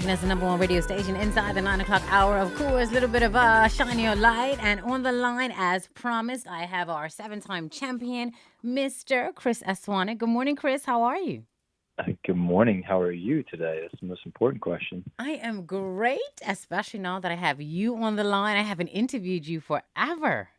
station as the number one radio station inside the 9 o'clock hour. Of course, a little bit of shine your light. And on the line, as promised, I have our 7-time champion, Mr. Chris Estwanik. Good morning, Chris. How are you? Good morning. How are you today? That's the most important question. I am great, especially now that I have you on the line. I haven't interviewed you forever.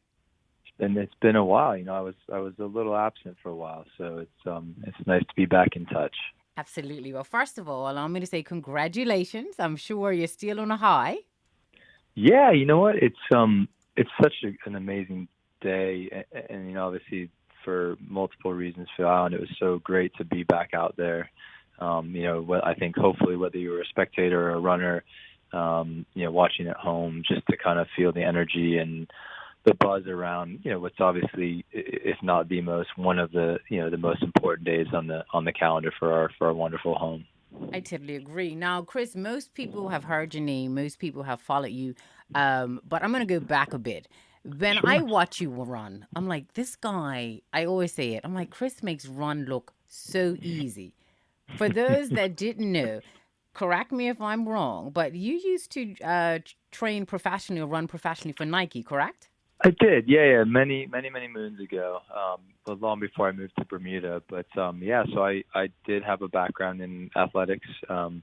It's been a while. I was a little absent for a while, so it's nice to be back in touch. Absolutely. Well, first of all, allow me to say congratulations. I'm sure you're still on a high. Yeah, you know what? It's such an amazing day, and obviously for multiple reasons for the island, it was so great to be back out there. I think hopefully whether you were a spectator or a runner, watching at home, just to kind of feel the energy and the buzz around, what's obviously, if not the most, one of the most important days on the calendar for our wonderful home. I totally agree. Now, Chris, most people have heard your name, most people have followed you, but I'm going to go back a bit. When I Sure. watch you run, I'm like, this guy, I always say it, I'm like, Chris makes run look so easy. For those that didn't know, correct me if I'm wrong, but you used to train professionally or run professionally for Nike, correct? I did, yeah, many, many, many moons ago, but long before I moved to Bermuda. But yeah, so I did have a background in athletics. You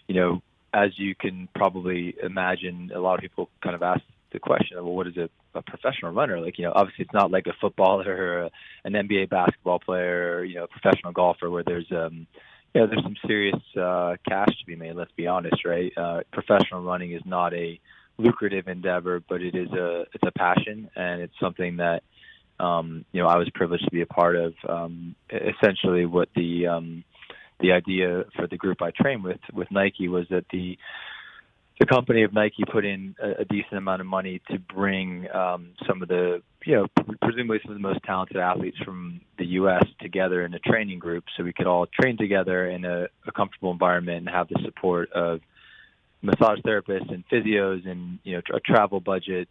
know, as you can probably imagine, a lot of people kind of ask the question, well, what is a professional runner? Like, obviously it's not like a footballer or an NBA basketball player or, a professional golfer where there's there's some serious cash to be made. Let's be honest, right? Professional running is not a lucrative endeavor, but it's a passion, and it's something that I was privileged to be a part of. Essentially, what the idea for the group I trained with Nike was that the company of Nike put in a decent amount of money to bring some of the, presumably some of the most talented athletes from the U.S. together in a training group, so we could all train together in a comfortable environment and have the support of massage therapists and physios and a travel budget,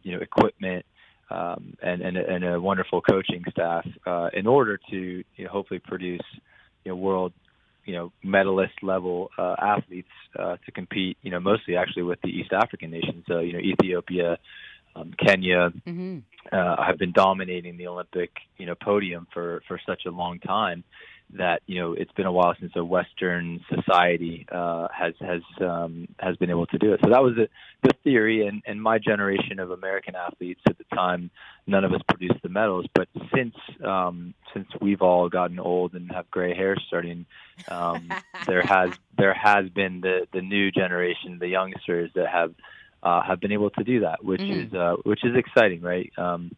equipment, and a wonderful coaching staff in order to hopefully produce world medalist level athletes to compete mostly actually with the East African nations. So Ethiopia, Kenya Mm-hmm. have been dominating the Olympic podium for such a long time that it's been a while since a Western society has been able to do it. So that was the theory, and my generation of American athletes at the time, none of us produced the medals. But since we've all gotten old and have gray hair starting, there has been the new generation, the youngsters that have been able to do that, which is exciting, right? And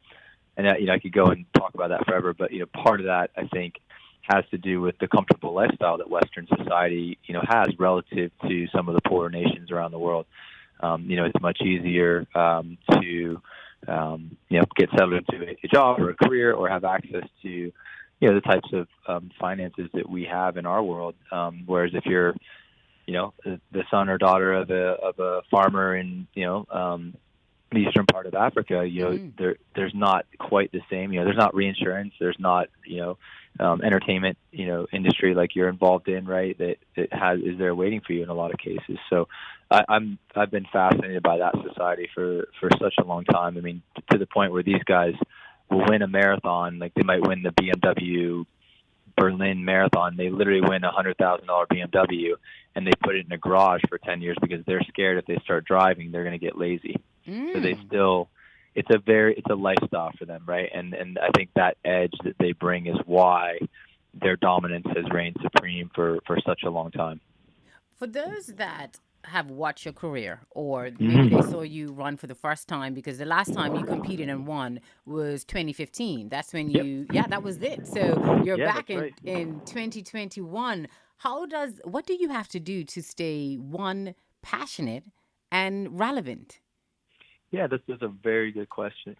I could go and talk about that forever, but part of that I think has to do with the comfortable lifestyle that Western society, has relative to some of the poorer nations around the world. It's much easier to, get settled into a job or a career or have access to, the types of finances that we have in our world. Whereas if you're, the son or daughter of a farmer in, the eastern part of Africa, there's not quite the same. There's not reinsurance. There's not, entertainment, industry like you're involved in, right? That is there waiting for you in a lot of cases. So I've been fascinated by that society for such a long time. I mean, to the point where these guys will win a marathon, like they might win the BMW Berlin Marathon. They literally win $100,000 BMW, and they put it in a garage for 10 years because they're scared if they start driving, they're going to get lazy. So they still, it's a lifestyle for them, right? And I think that edge that they bring is why their dominance has reigned supreme for such a long time. For those that have watched your career, or maybe they Mm-hmm. saw you run for the first time, because the last time you competed and won was 2015. That's when Yep. that was it. So you're Yeah, back that's right. in 2021. What do you have to do to stay, one, passionate and relevant? Yeah, this is a very good question.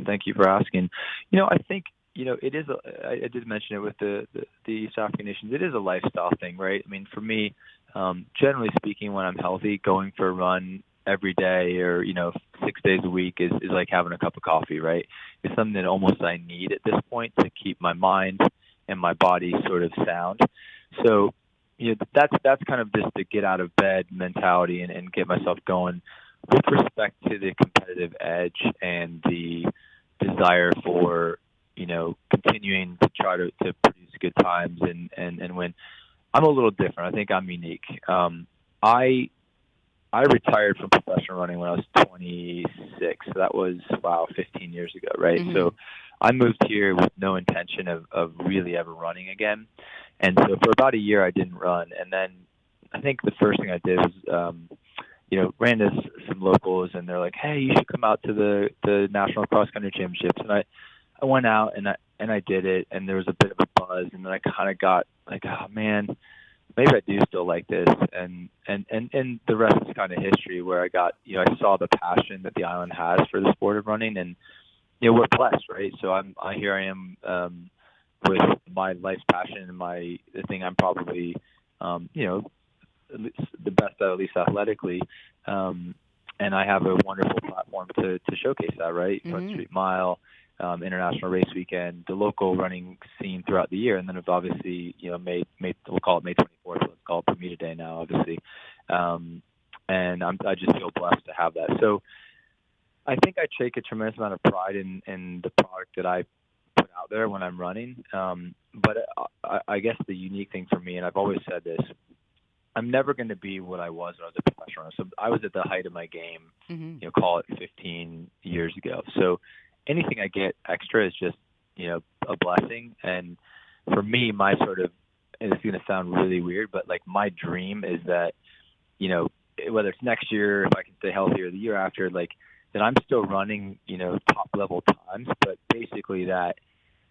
Thank you for asking. I think it is. I did mention it with the East African nations. It is a lifestyle thing, right? I mean, for me, generally speaking, when I'm healthy, going for a run every day or 6 days a week is like having a cup of coffee, right? It's something that almost I need at this point to keep my mind and my body sort of sound. So that's kind of just the get out of bed mentality and get myself going with respect to the competitive edge and the desire for continuing to try to produce good times and win. I'm a little different. I think I'm unique. I I retired from professional running when I was 26. So that was 15 years ago, right? Mm-hmm. So I moved here with no intention of really ever running again. And so for about a year I didn't run, and then I think the first thing I did was ran to some locals, and they're like, "Hey, you should come out to the National Cross Country Championships." And I went out and I did it, and there was a bit of a buzz, and then I kind of got like, "Oh man, maybe I do still like this," and the rest is kind of history. Where I got I saw the passion that the island has for the sport of running, and we're blessed, right? So here I am with my life's passion and the thing I'm probably at least the best at least athletically, and I have a wonderful platform to showcase that, right? Front Mm-hmm. Street Mile, International Race Weekend, the local running scene throughout the year, and then it's obviously May we'll call it May 24th. Let's call it Bermuda Day now, obviously, and I just feel blessed to have that. So I think I take a tremendous amount of pride in the product that I put out there when I'm running. But I guess the unique thing for me, and I've always said this, I'm never going to be what I was when I was a professional runner. So I was at the height of my game, Mm-hmm. call it 15 years ago. So anything I get extra is just, a blessing. And for me, my sort of, and it's going to sound really weird, but like my dream is that, whether it's next year, if I can stay healthy, or the year after, like that I'm still running, top level times, but basically that,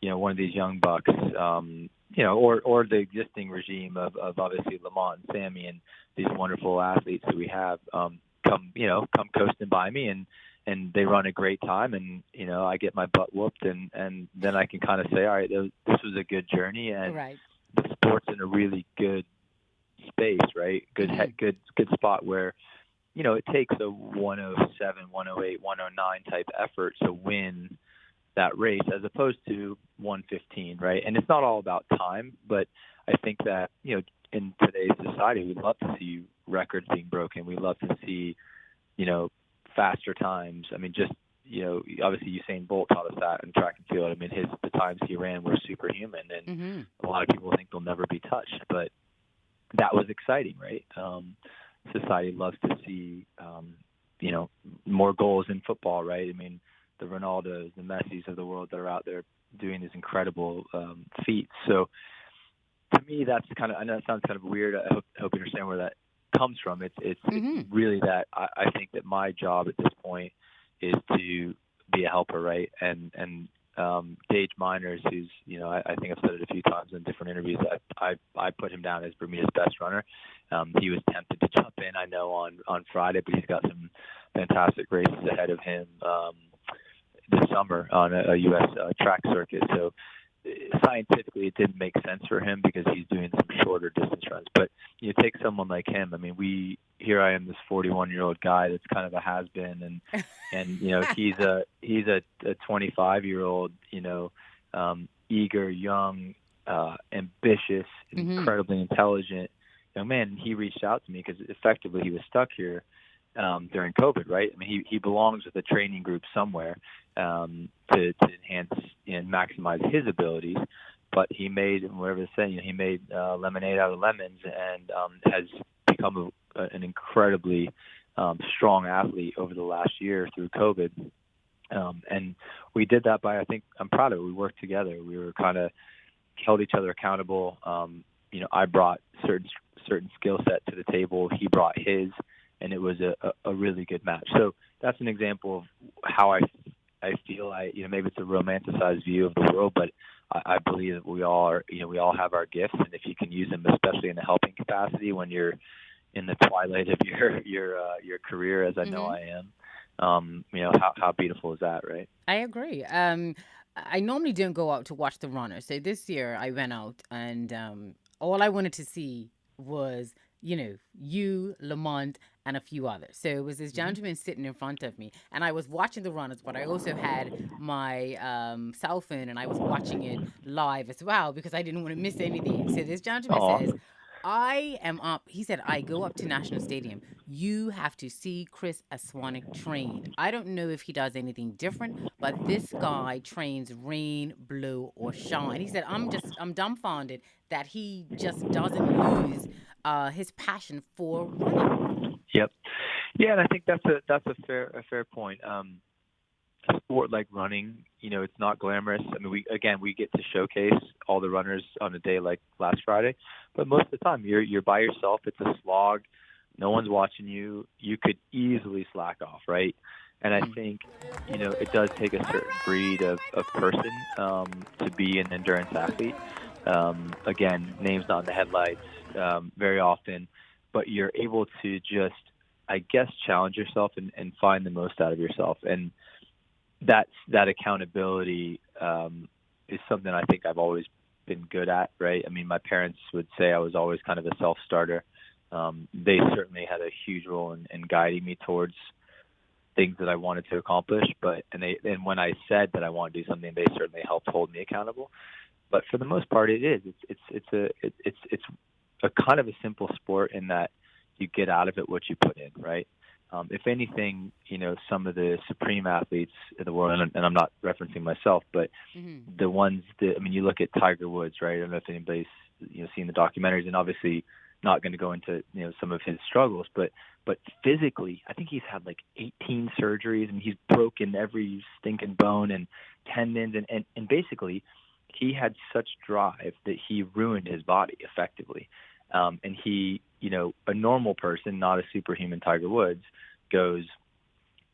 one of these young bucks, or the existing regime of obviously Lamont and Sammy and these wonderful athletes that we have, come coasting by me and they run a great time, and I get my butt whooped, and then I can kind of say, all right, this was a good journey, and Right. the sport's in a really good space, right? Mm-hmm. Good spot where it takes a 107, 108, 109 type effort to win that race as opposed to 115, right? And it's not all about time, but I think that, in today's society, we'd love to see records being broken. We'd love to see, faster times. I mean, just, obviously Usain Bolt taught us that in track and field. I mean, the times he ran were superhuman, and Mm-hmm. a lot of people think they'll never be touched, but that was exciting, right? Society loves to see, more goals in football, right? I mean, the Ronaldos, the Messis of the world that are out there doing these incredible feats. So to me, that's kind of, I know it sounds kind of weird. I hope you understand where that comes from. It's Mm-hmm. really that I think that my job at this point is to be a helper, right? And Gage Miners, who's I think I've said it a few times in different interviews. I put him down as Bermuda's best runner. He was tempted to jump in, I know, on Friday, but he's got some fantastic races ahead of him this summer on a U.S. Track circuit. So scientifically, it didn't make sense for him because he's doing some shorter distance runs. But you take someone like him. I mean, here I am, this 41-year-old guy that's kind of a has-been, and he's a 25-year-old, eager, young, ambitious, Mm-hmm. incredibly intelligent young man. And he reached out to me because effectively he was stuck here during COVID, right? I mean, he belongs with a training group somewhere to enhance and maximize his abilities. But he made, whatever it's saying, he made lemonade out of lemons, and has become an incredibly strong athlete over the last year through COVID. And we did that by, I think, I'm proud of it. We worked together. We were kind of held each other accountable. I brought certain skill set to the table. He brought his, and it was a really good match. So that's an example of how I feel. Maybe it's a romanticized view of the world, but I believe that we all are, we all have our gifts, and if you can use them, especially in a helping capacity when you're in the twilight of your career, as I know Mm-hmm. I am, how beautiful is that, right? I agree. I normally don't go out to watch the runner. So this year I went out, and all I wanted to see was, you, Lamont, and a few others. So it was this Mm-hmm. gentleman sitting in front of me, and I was watching the runners, but I also had my cell phone, and I was watching it live as well because I didn't want to miss anything. So this gentleman says, Awesome. I am up. He said, I go up to National Stadium. You have to see Chris Estwanik train. I don't know if he does anything different, but this guy trains rain, blow, or shine. He said, I'm dumbfounded that he just doesn't lose his passion for running. Yep. Yeah, and I think that's a fair point. A sport like running, it's not glamorous. I mean, we get to showcase all the runners on a day like last Friday, but most of the time you're by yourself. It's a slog. No one's watching you. You could easily slack off, right? And I think, it does take a certain breed of person to be an endurance athlete. Again, names not in the headlights very often, but you're able to just, I guess, challenge yourself and find the most out of yourself. And that accountability is something I think I've always been good at, right? I mean, my parents would say I was always kind of a self-starter. They certainly had a huge role in guiding me towards things that I wanted to accomplish. And when I said that I want to do something, they certainly helped hold me accountable. But for the most part, it is. It's a kind of a simple sport in that you get out of it what you put in, right? If anything, some of the supreme athletes in the world, and I'm not referencing myself, but the ones that, I mean, you look at Tiger Woods, right? I don't know if anybody's, seen the documentaries, and obviously not going to go into, some of his struggles, but physically, I think he's had like 18 surgeries and he's broken every stinking bone and tendons. And basically he had such drive that he ruined his body effectively. And he, a normal person, not a superhuman Tiger Woods, goes,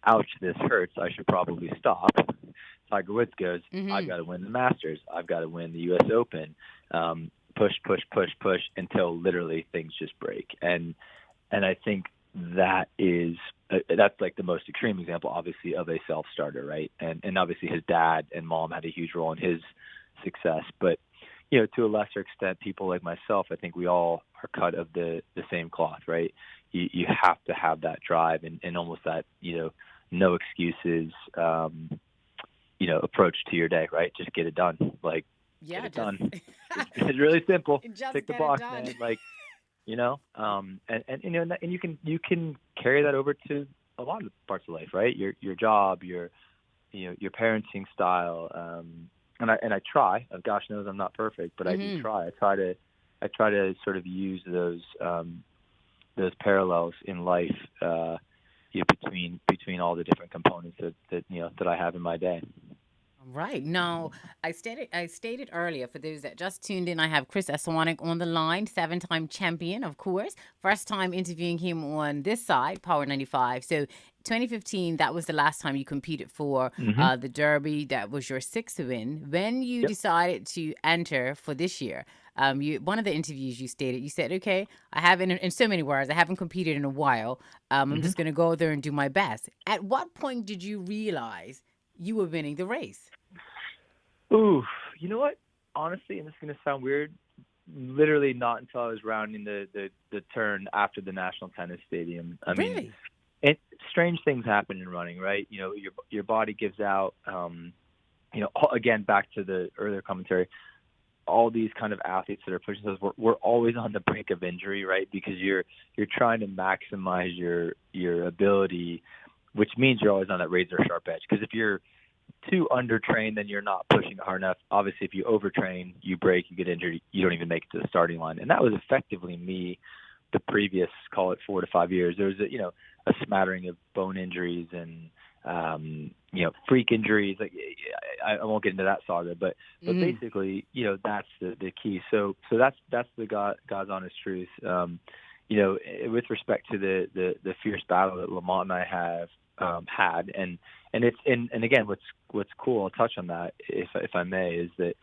ouch, this hurts. I should probably stop. Tiger Woods goes, I've got to win the Masters. I've got to win the U.S. Open. Push until literally things just break. And I think that's like the most extreme example, obviously, of a self-starter, right? And obviously his dad and mom had a huge role in his success. But, to a lesser extent, people like myself, I think we all are cut of the same cloth, right? You have to have that drive and almost that, no excuses, approach to your day, right? Just get it done. Like, get it done. It's really simple. Tick the box, man. Like, and you can carry that over to a lot of parts of life, right? Your job, your parenting style, and I try. Gosh knows I'm not perfect, but I do try. I try to sort of use those parallels in life between all the different components that I have in my day. Right. Now, I stated earlier, for those that just tuned in, I have Chris Estwanik on the line, 7-time champion, of course. First time interviewing him on this side, Power 95. So 2015, that was the last time you competed for the Derby. That was your 6th win. When you decided to enter for this year, one of the interviews you said, okay, I haven't, in so many words, I haven't competed in a while. I'm just going to go there and do my best. At what point did you realize you were winning the race? Ooh, you know what? Honestly, and this is going to sound weird, literally not until I was rounding the turn after the National Tennis Stadium. I mean, strange things happen in running, right? Your body gives out, again, back to the earlier commentary, all these kind of athletes that are pushing themselves, we're always on the brink of injury, right? Because you're trying to maximize your ability, which means you're always on that razor sharp edge. Because if you're too undertrained, then you're not pushing hard enough. Obviously, if you overtrain, you break, you get injured, you don't even make it to the starting line. And that was effectively me the previous, call it 4 to 5 years. There was a smattering of bone injuries and freak injuries. Like I won't get into that saga, but basically, that's the key. So that's the God's honest truth. With respect to the fierce battle that Lamont and I have had, and it's and again, what's cool, I'll touch on that if I may, is that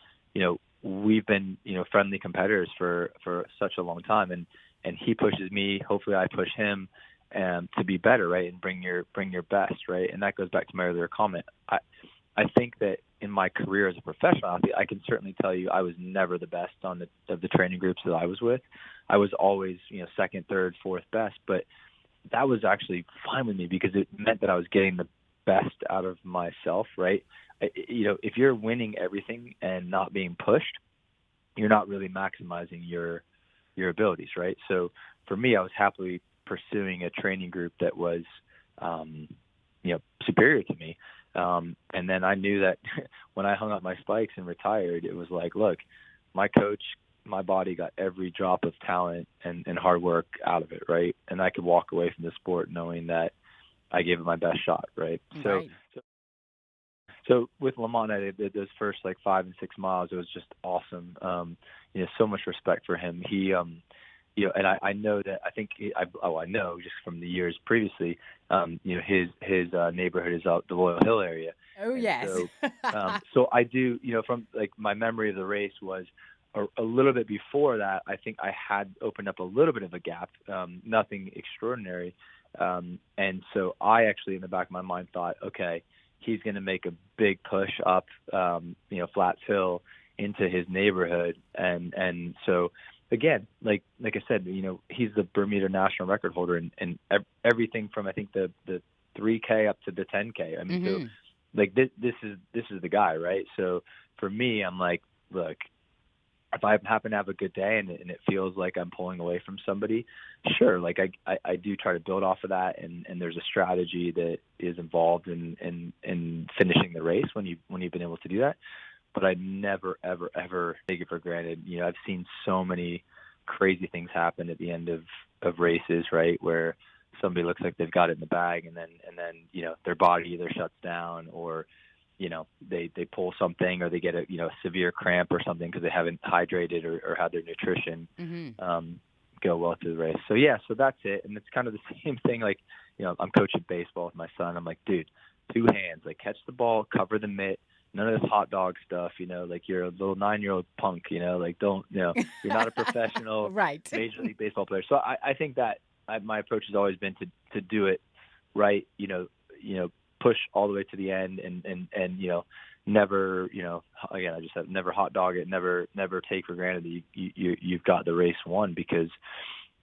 we've been friendly competitors for such a long time, and he pushes me, hopefully I push him to be better, right, and bring your best, right, and that goes back to my earlier comment. I think that in my career as a professional athlete, I can certainly tell you I was never the best of the training groups that I was with. I was always second, third, fourth best, but that was actually fine with me because it meant that I was getting the best out of myself, right? If you're winning everything and not being pushed, you're not really maximizing your your abilities, right? So for me, I was happily pursuing a training group that was, um, superior to me. And then I knew that when I hung up my spikes and retired, it was like, look, my coach, my body got every drop of talent and hard work out of it, right? And I could walk away from the sport knowing that I gave it my best shot, right? So, Right. so with Lamont, I did those first like 5 and 6 miles. It was just awesome. So much respect for him. He, and I know that I know just from the years previously, his neighborhood is out the Royal Hill area, Oh, and yes. so I do, from like my memory of the race was a little bit before that. I think I had opened up a little bit of a gap, nothing extraordinary, and so I actually in the back of my mind thought, okay, he's going to make a big push up, Flats Hill into his neighborhood, and so again, like I said, he's the Bermuda national record holder, and everything from I think the 3K up to the 10K. I mean, so Hmm. like this is the guy, right? So for me, I'm like, look, if I happen to have a good day and it feels like I'm pulling away from somebody, sure, like I do try to build off of that, and there's a strategy that is involved in finishing the race when you've been able to do that. But I never ever take it for granted. I've seen so many crazy things happen at the end of races, right, where somebody looks like they've got it in the bag, and then their body either shuts down, or they pull something, or they get a severe cramp or something because they haven't hydrated or had their nutrition Hmm. go well through the race. So yeah, so that's it. And it's kind of the same thing. Like, I'm coaching baseball with my son. I'm like, dude, two hands, like catch the ball, cover the mitt. None of this hot dog stuff, like you're a little 9-year-old punk, like don't, you're not a professional Right. Major League Baseball player. So I think that my approach has always been to do it right, push all the way to the end, and never, again, I just said never hot dog it, never take for granted that you've got the race won, because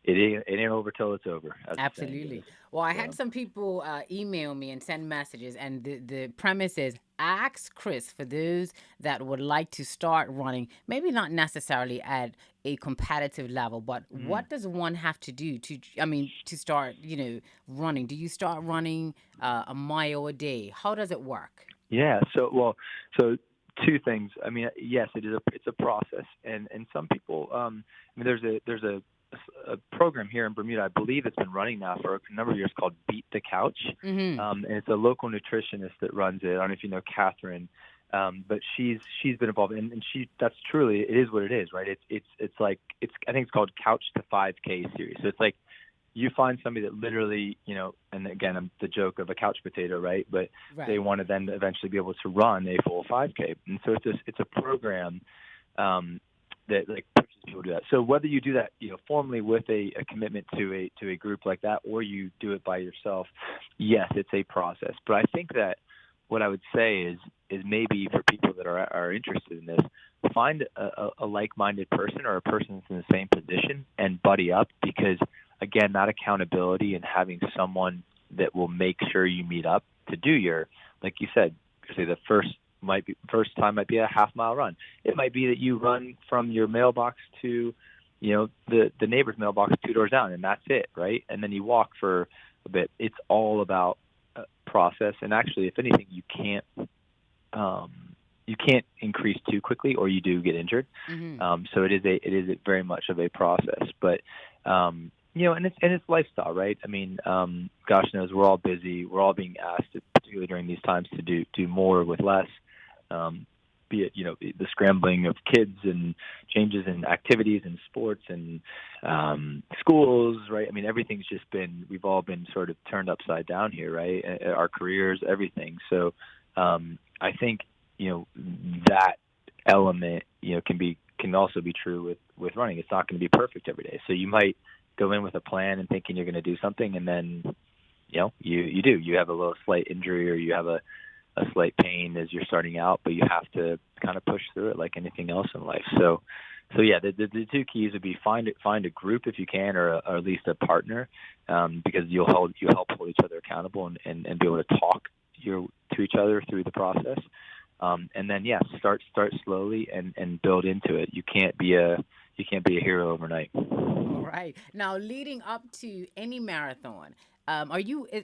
it ain't over till it's over, as the saying goes. Absolutely. Well, I had So some people email me and send messages, and the premise is ask Chris for those that would like to start running, maybe not necessarily at a competitive level, but mm. what does one have to do to start, running? Do you start running a mile a day? How does it work? Yeah. So two things. I mean, yes, it's a process, and some people. I mean, there's a program here in Bermuda. I believe it's been running now for a number of years, called Beat the Couch, Mm-hmm. and it's a local nutritionist that runs it. I don't know if you know Catherine, but she's been involved, and that's truly, it is what it is, right? It's like, I think it's called Couch to 5K series. So it's like, you find somebody that literally, and again, I'm the joke of a couch potato, right? But they Right. want to then eventually be able to run a full 5K. And so it's a program that like pushes people to do that. So whether you do that, formally with a commitment to a group like that, or you do it by yourself, yes, it's a process. But I think that what I would say is maybe for people that are interested in this, find a like-minded person, or a person that's in the same position, and buddy up, because again, that accountability and having someone that will make sure you meet up to do your, like you said, say the first time might be a half-mile run. It might be that you run from your mailbox to, the neighbor's mailbox 2 doors down, and that's it, right? And then you walk for a bit. It's all about process, and actually, if anything, you can't increase too quickly, or you do get injured. Mm-hmm. So it is very much of a process, but and it's lifestyle, right? I mean, gosh knows we're all busy. We're all being asked, particularly during these times, to do more with less. Be it the scrambling of kids and changes in activities and sports and schools, right? I mean, everything's just we've all been sort of turned upside down here, right? Our careers, everything. So I think that element can also be true with running. It's not going to be perfect every day, so you might go in with a plan and thinking you're going to do something, and then you have a little slight injury, or you have a slight pain as you're starting out, but you have to kind of push through it like anything else in life. So yeah, the two keys would be find a group if you can, or at least a partner, because you'll help hold each other accountable, and be able to talk to each other through the process. And then start slowly and build into it. You can't be you can't be a hero overnight. All right. Now, leading up to any marathon,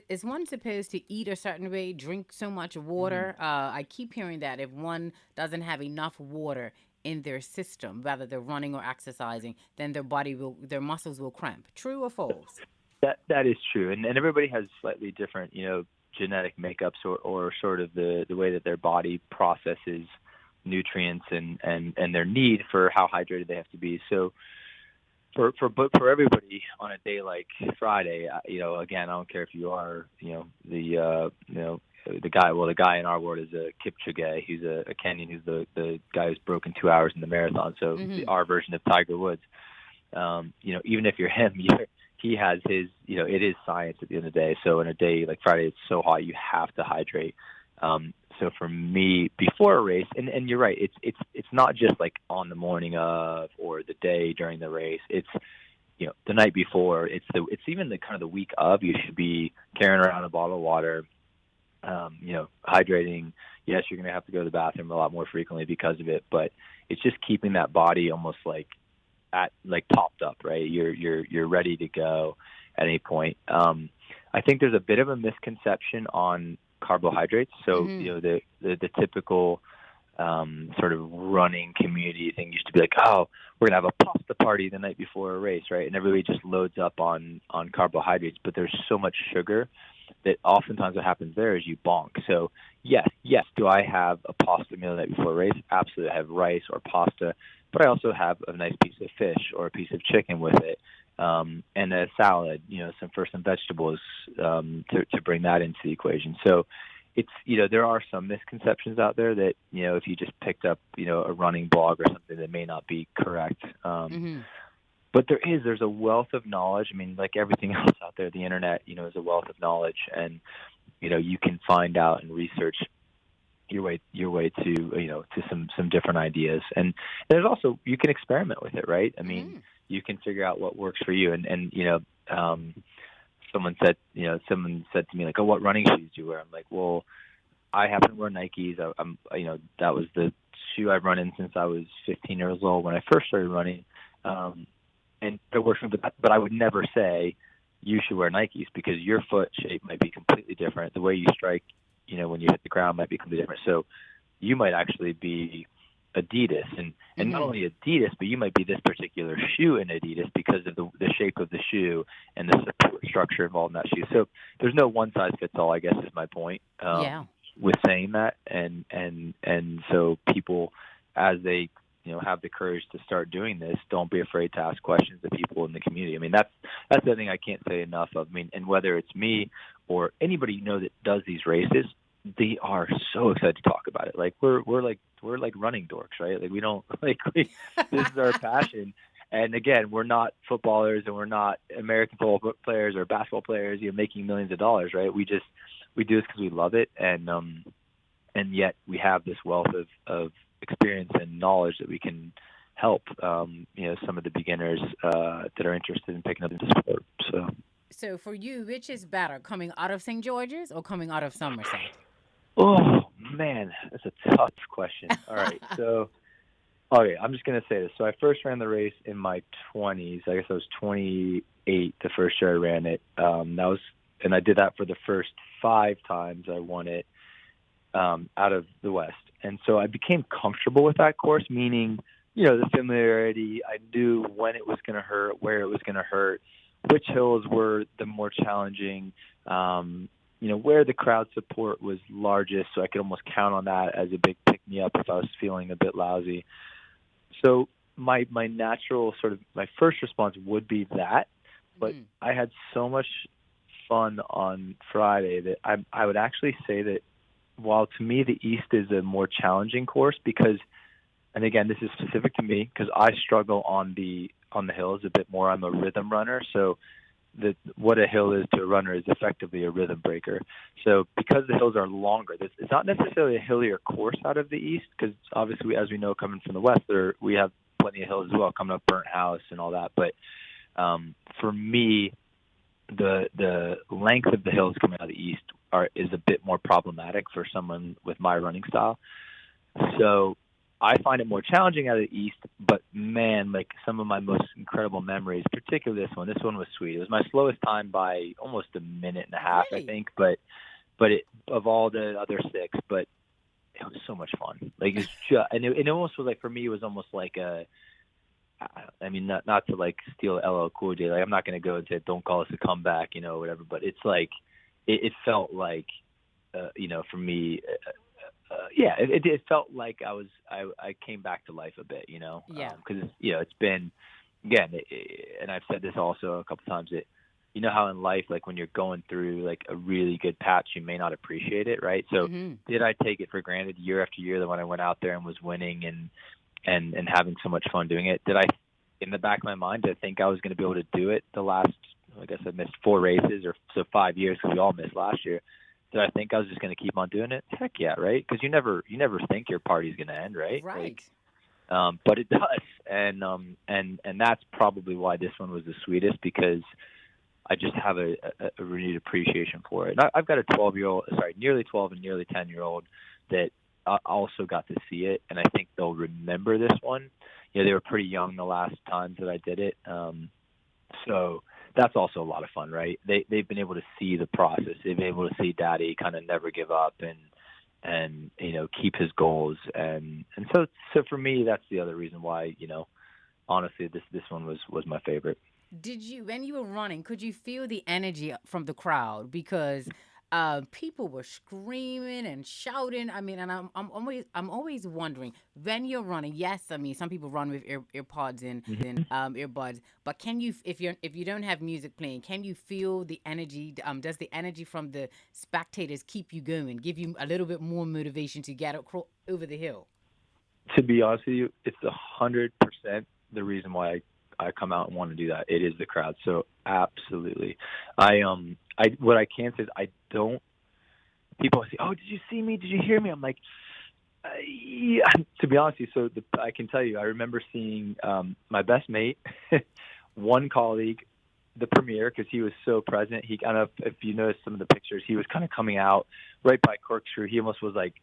is one supposed to eat a certain way, drink so much Mm. water? I keep hearing that if one doesn't have enough water in their system, whether they're running or exercising, then their muscles will cramp. True or false? That is true, and everybody has slightly different, genetic makeups or sort of the way that their body processes nutrients and their need for how hydrated they have to be. So but for everybody on a day like Friday, again, I don't care if you are, the guy. Well, the guy in our world is a Kipchoge. He's a Kenyan. Who's the guy who's broken 2 hours in the marathon. So Mm-hmm. our version of Tiger Woods. Even if you're him, he has his. It is science at the end of the day. So in a day like Friday, it's so hot, you have to hydrate. So for me, before a race, and you're right, it's not just like on the morning of or the day during the race. It's the night before. It's even the kind of the week of. You should be carrying around a bottle of water. Hydrating. Yes, you're going to have to go to the bathroom a lot more frequently because of it, but it's just keeping that body almost like topped up, right? You're ready to go at any point. I think there's a bit of a misconception on carbohydrates. So Mm-hmm. the typical sort of running community thing used to be like, oh, we're gonna have a pasta party the night before a race, right? And everybody just loads up on carbohydrates, but there's so much sugar that oftentimes what happens there is you bonk. So yes, do I have a pasta meal the night before a race? Absolutely, I have rice or pasta, but I also have a nice piece of fish or a piece of chicken with it, and a salad, some vegetables to bring that into the equation. So it's there are some misconceptions out there that if you just picked up a running blog or something that may not be correct. Mm-hmm. But there's a wealth of knowledge. I mean, like everything else out there, the internet, is a wealth of knowledge, and you can find out and research your way to to some different ideas. And there's also, you can experiment with it, right? I mean, Mm-hmm. you can figure out what works for you. And someone said to me like, oh, what running shoes do you wear? I'm like, well, I happen to wear Nikes. I'm that was the shoe I've run in since I was 15 years old when I first started running. And it works for me, but I would never say you should wear Nikes because your foot shape might be completely different. The way you strike, when you hit the ground might be completely different. So you might actually be Adidas, and not Mm-hmm. only Adidas, but you might be this particular shoe in Adidas because of the shape of the shoe and the support structure involved in that shoe. So there's no one size fits all, I guess, is my point, Yeah. with saying that. And so people, as they have the courage to start doing this, don't be afraid to ask questions to people in the community. I mean, that's the thing I can't say enough of. I mean, and whether it's me or anybody that does these races, they are so excited to talk about it. Like we're like running dorks, right? Like we don't this is our passion. And again, we're not footballers and we're not American football players or basketball players, making millions of dollars, right? We do this because we love it, and yet we have this wealth of experience and knowledge that we can help some of the beginners that are interested in picking up the sport. So for you, which is better, coming out of St. George's or coming out of Somerset? Oh man, that's a tough question. All right, so okay, I'm just gonna say this. So I first ran the race in my 20s. I guess I was 28 the first year I ran it. And I did that for the first 5 times I won it out of the West. And so I became comfortable with that course, meaning, the familiarity. I knew when it was going to hurt, where it was going to hurt, which hills were the more challenging, where the crowd support was largest, so I could almost count on that as a big pick-me-up if I was feeling a bit lousy. So my natural my first response would be that, but Mm-hmm. I had so much fun on Friday that I would actually say that while to me the East is a more challenging course because, and again, this is specific to me because I struggle on the hills a bit more. I'm a rhythm runner, so what a hill is to a runner is effectively a rhythm breaker. So because the hills are longer, it's not necessarily a hillier course out of the East because obviously, as we know, coming from the West, we have plenty of hills as well, coming up Burnt House and all that. But for me, the length of the hills coming out of the East is a bit more problematic for someone with my running style. So I find it more challenging out of the East, but man, like some of my most incredible memories, particularly this one. This one was sweet. It was my slowest time by almost a minute and a half, I Really? think. But it, of all the other six, but it was so much fun. Like it's just, and it almost was like for me, it was almost like a. I mean, not to like steal LL Cool J. Like I'm not going to go and say, "Don't call us a comeback," whatever. But it's like, it felt like, for me, it felt like I came back to life a bit, Yeah. because it's been, again, and I've said this also a couple times. How in life, like when you're going through like a really good patch, you may not appreciate it, right? So Mm-hmm. did I take it for granted year after year that when I went out there and was winning and having so much fun doing it? Did I, in the back of my mind, did I think I was going to be able to do it the last, I guess I missed 4 races, or so 5 years, because we all missed last year. Did I think I was just going to keep on doing it? Heck yeah, right? Because you never think your party's going to end, right? Right. But it does, and that's probably why this one was the sweetest, because I just have a renewed appreciation for it. And I've got a nearly 12 and nearly 10-year-old that also got to see it, and I think they'll remember this one. They were pretty young the last times that I did it, so that's also a lot of fun, right? They've been able to see the process. They've been able to see Daddy kind of never give up and keep his goals, and so for me, that's the other reason why honestly this one was my favorite. Did you, when you were running, could you feel the energy from the crowd? Because people were screaming and shouting. I mean, and I'm always wondering, when you're running. Yes, I mean, some people run with earpods in earbuds, but can you, if you don't have music playing, can you feel the energy? Does the energy from the spectators keep you going, give you a little bit more motivation to get over the hill? To be honest with you, it's 100% the reason why I come out and want to do that. It is the crowd. So absolutely. What I can say is I don't. People say, "Oh, did you see me? Did you hear me?" I'm like, yeah. To be honest with you, I can tell you, I remember seeing my best mate, one colleague, the premiere, because he was so present. He kind of, if you notice some of the pictures, he was kind of coming out right by corkscrew. He almost was like.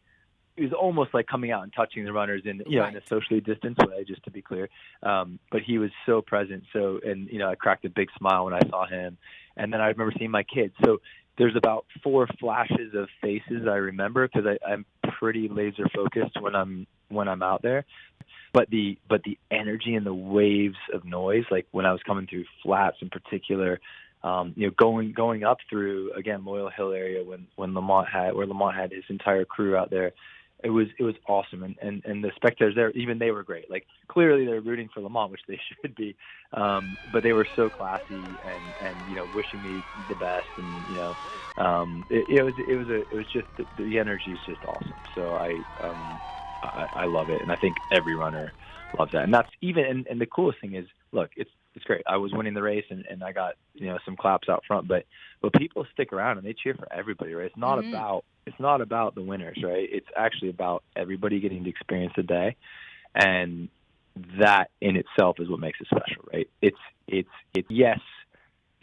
It was almost like coming out and touching the runners in Right. in a socially distanced way, just to be clear. But he was so present. So, and I cracked a big smile when I saw him. And then I remember seeing my kids. So there's about 4 flashes of faces I remember, because I'm pretty laser focused when I'm out there. But the energy and the waves of noise, like when I was coming through flats in particular, going up through, again, Loyal Hill area when Lamont had his entire crew out there. It was awesome, and the spectators there, even they were great. Like clearly they're rooting for Lamont, which they should be, but they were so classy and wishing me the best, and it was just the energy is just awesome. So I love it, and I think every runner loves that. And that's even and the coolest thing is, look, it's great. I was winning the race, and I got some claps out front, but people stick around and they cheer for everybody, right? Mm-hmm. It's not about the winners, right? It's actually about everybody getting to experience the day, and that in itself is what makes it special, right? It's yes,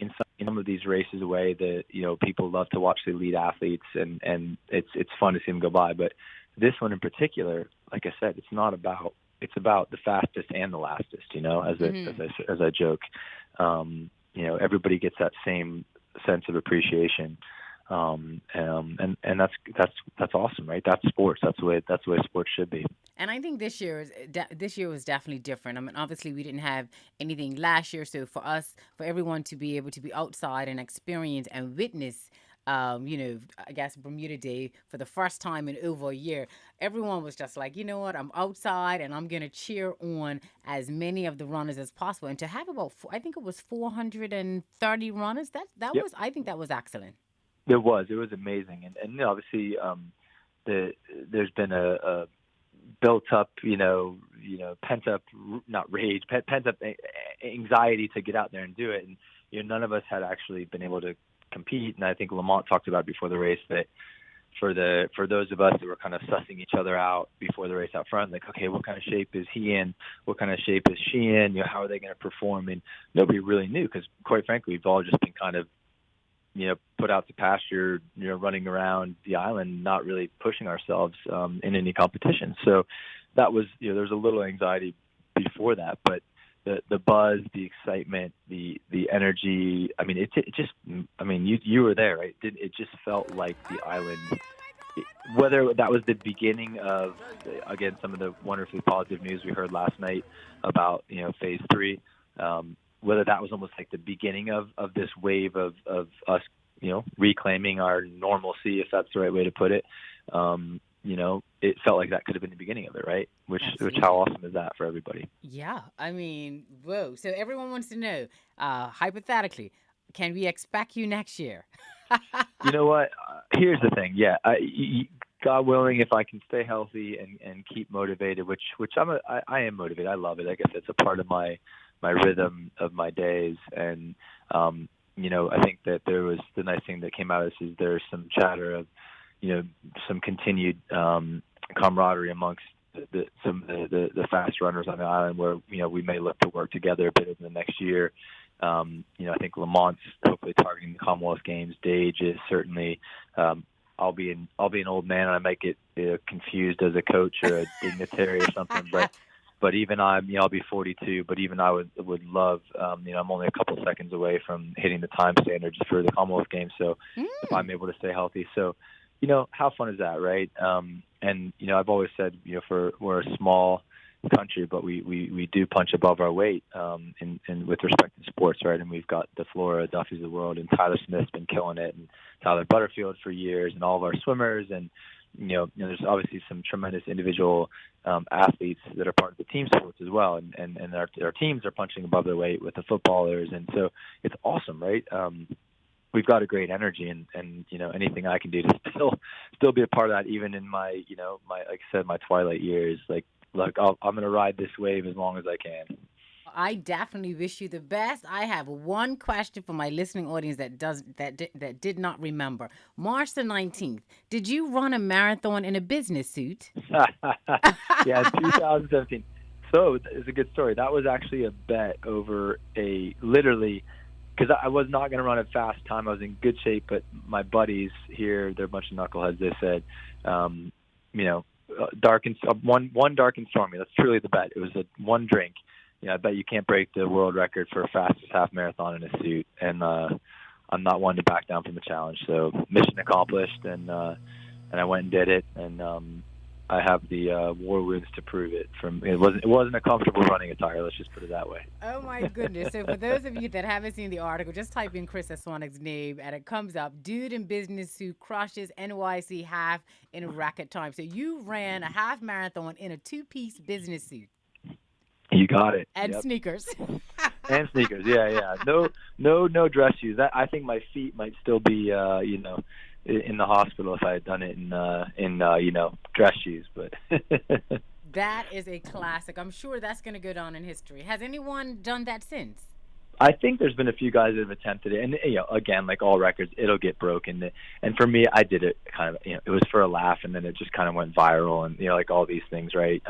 in some of these races away, that people love to watch the elite athletes, and it's fun to see them go by, but this one in particular, like I said, it's about the fastest and the lastest, Mm-hmm. as I joke. Everybody gets that same sense of appreciation. And that's awesome, right? That's sports. That's the way sports should be. And I think this year was definitely different. I mean, obviously we didn't have anything last year, so for everyone to be able to be outside and experience and witness, I guess Bermuda Day for the first time in over a year, everyone was just like, you know what, I'm outside and I'm gonna cheer on as many of the runners as possible. And to have about, I think it was 430 runners. Yep, I think that was excellent. it was amazing, and obviously there's been a built up, pent up, not rage, pent up anxiety to get out there and do it. And none of us had actually been able to compete. And I think Lamont talked about before the race that for those of us that were kind of sussing each other out before the race out front, like, okay, what kind of shape is he in? What kind of shape is she in? How are they going to perform? And nobody really knew, because quite frankly, we've all just been kind of put out to pasture, running around the island, not really pushing ourselves in any competition. So that was, there was a little anxiety before that, but the buzz, the excitement, the energy. I mean, it just. I mean, you were there, right? It just felt like the island. Whether that was the beginning of, again, some of the wonderfully positive news we heard last night about phase 3, whether that was almost like the beginning of this wave of us reclaiming our normalcy, if that's the right way to put it. It felt like that could have been the beginning of it, right? Which how awesome is that for everybody? Yeah, I mean, whoa. So everyone wants to know, hypothetically, can we expect you next year? You know what? Here's the thing. Yeah, God willing, if I can stay healthy and keep motivated, which I am motivated. I love it. I guess it's a part of my rhythm of my days. And I think that there was the nice thing that came out of this is there's some chatter of some continued camaraderie amongst some of the fast runners on the island, where we may look to work together a bit in the next year. I think Lamont's hopefully targeting the Commonwealth Games. Dage is certainly. I'll be an old man, and I might get confused as a coach or a dignitary or something. But even I'll be 42. But even I would love. I'm only a couple seconds away from hitting the time standards for the Commonwealth Games. So if I'm able to stay healthy, so how fun is that, right? And I've always said, we're a small country, but we do punch above our weight in with respect to sports, right? And we've got the Flora Duffys of the world, and Tyler Smith's been killing it, and Tyler Butterfield for years, and all of our swimmers, and there's obviously some tremendous individual athletes that are part of the team sports as well, and our teams are punching above their weight with the footballers, and so it's awesome, right? We've got a great energy, and anything I can do to still be a part of that, even in my my, like I said, my twilight years. Like, look, I'm going to ride this wave as long as I can. I definitely wish you the best. I have one question for my listening audience that did not remember. March the 19th, did you run a marathon in a business suit? Yeah, 2017. So it's a good story. That was actually a bet over literally, because I was not going to run a fast time. I was in good shape, but my buddies here, they're a bunch of knuckleheads. They said, dark and one dark and stormy. That's truly the bet. It was one drink. I bet you can't break the world record for fastest half marathon in a suit. And I'm not one to back down from the challenge. So mission accomplished, and I went and did it. And I have the war wounds to prove it. It wasn't a comfortable running attire. Let's just put it that way. Oh my goodness! So for those of you that haven't seen the article, just type in Chris Estwanik's name and it comes up. Dude in business suit crushes NYC half in a record time. So you ran a half marathon in a 2-piece business suit. You got it. And sneakers. And sneakers. Yeah. No dress shoes. I think my feet might still be in the hospital if I had done it in dress shoes, but that is a classic. I'm sure that's going to go down in history. Has anyone done that since? I think there's been a few guys that have attempted it, and again, like all records, it'll get broken. And for me, I did it kind of, it was for a laugh, and then it just kind of went viral, and like all these things, right?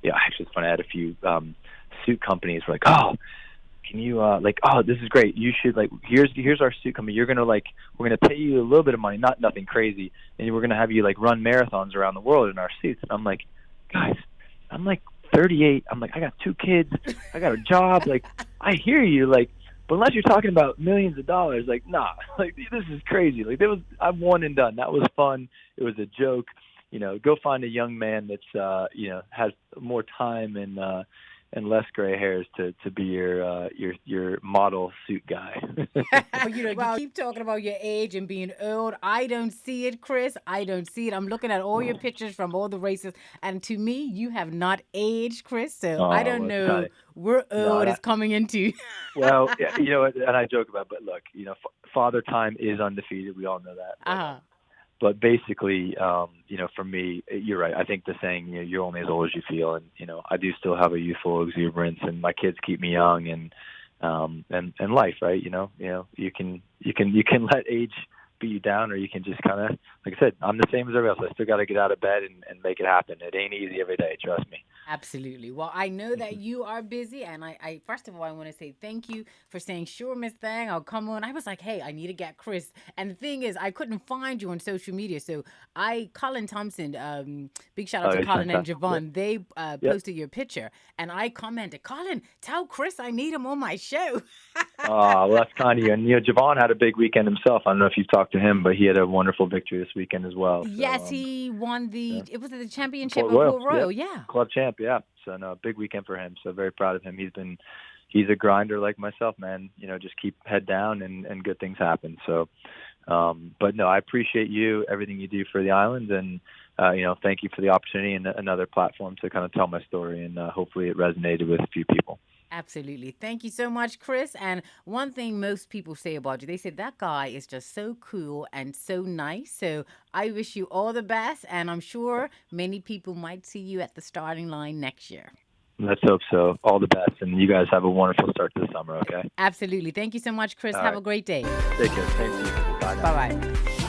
Actually, it's funny. I had a few suit companies were like, "Oh, can you this is great. You should here's our suit company. You're gonna we're gonna pay you a little bit of money, nothing crazy, and we're gonna have you run marathons around the world in our suits." And I'm like, guys, I'm 38. I'm I got 2 kids. I got a job. I hear you. But unless you're talking about millions of dollars, nah. This is crazy. I'm one and done. That was fun. It was a joke. Go find a young man that's has more time and less gray hairs to be your model suit guy. You keep talking about your age and being old. I don't see it, Chris. I don't see it. I'm looking at all your pictures from all the races, and to me, you have not aged, Chris. So I don't know where old is coming into. Well, and I joke about, but look, Father Time is undefeated. We all know that. But basically, for me, you're right. I think the saying, you're only as old as you feel, and I do still have a youthful exuberance, and my kids keep me young, and life, right? You can let age beat you down, or you can just kind of, like I said, I'm the same as everybody else. I still got to get out of bed and make it happen. It ain't easy every day, trust me. Absolutely. Well, I know that you are busy, and I first of all, I want to say thank you for saying, sure, Miss Thang, I'll come on. I was like, hey, I need to get Chris. And the thing is, I couldn't find you on social media. So Colin Thompson, big shout out Oh, to it's Colin and fantastic. Yep. Javon, they Yep. posted your picture, and I commented, Colin, tell Chris I need him on my show. Well, that's kind of you. And Javon had a big weekend himself. I don't know if you've talked to him, but he had a wonderful victory this weekend as well. Yes, So, he won yeah. it was the championship Port in Royal, Port Royal. yep, Yeah. club champ, yeah. So no, big weekend for him. So very proud of him. He's a grinder like myself, man. Just keep head down and good things happen. So, but no, I appreciate you, everything you do for the island, and thank you for the opportunity and another platform to kind of tell my story, and hopefully it resonated with a few people. Absolutely. Thank you so much, Chris. And one thing most people say about you, they say that guy is just so cool and so nice. So I wish you all the best. And I'm sure many people might see you at the starting line next year. Let's hope so. All the best. And you guys have a wonderful start to the summer, okay? Absolutely. Thank you so much, Chris. All Have right. a great day. Take care. Same to you. Bye now. Bye bye.